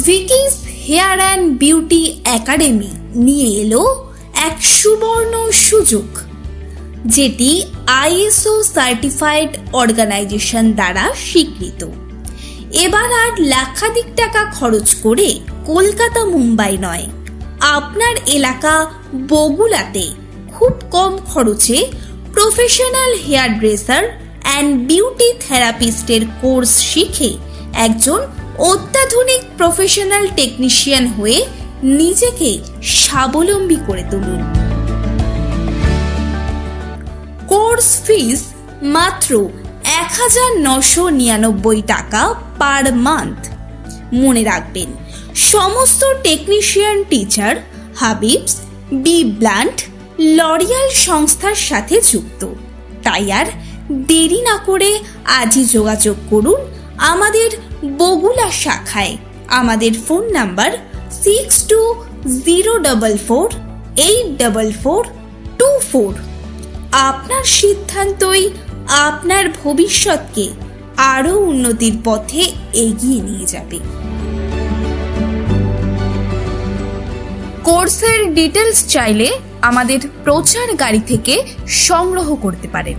ভিকিস hair and beauty academy নিয়ে এলো এক সুবর্ণ সুযোগ, যেটি ISO সার্টিফাইড অর্গানাইজেশন দ্বারা স্বীকৃত। এবার আর লাখাধিক টাকা খরচ করে কলকাতা মুম্বাই নয়, আপনার এলাকা বগুড়াতে খুব কম খরচে professional hair dresser and beauty থেরাপিস্টের কোর্স শিখে একজন অত্যাধুনিক প্রফেশনাল টেকনিশিয়ান হয়ে নিজেকে স্বাবলম্বী করে তুলুন। কোর্স ফিস মাত্র 1999 টাকা পার মান্থ। মনে রাখবেন, সমস্ত technician teacher Habibs, B Blunt, L'Oreal সংস্থার সাথে যুক্ত। তাই আর দেরি না করে আজই যোগাযোগ করুন আমাদের বগুড়া শাখায়। আমাদের ফোন নাম্বার 6204484424। আপনার সিদ্ধান্তই আপনার ভবিষ্যৎকে আরও উন্নতির পথে এগিয়ে নিয়ে যাবে। কোর্সের ডিটেলস চাইলে আমাদের প্রচার গাড়ি থেকে সংগ্রহ করতে পারেন।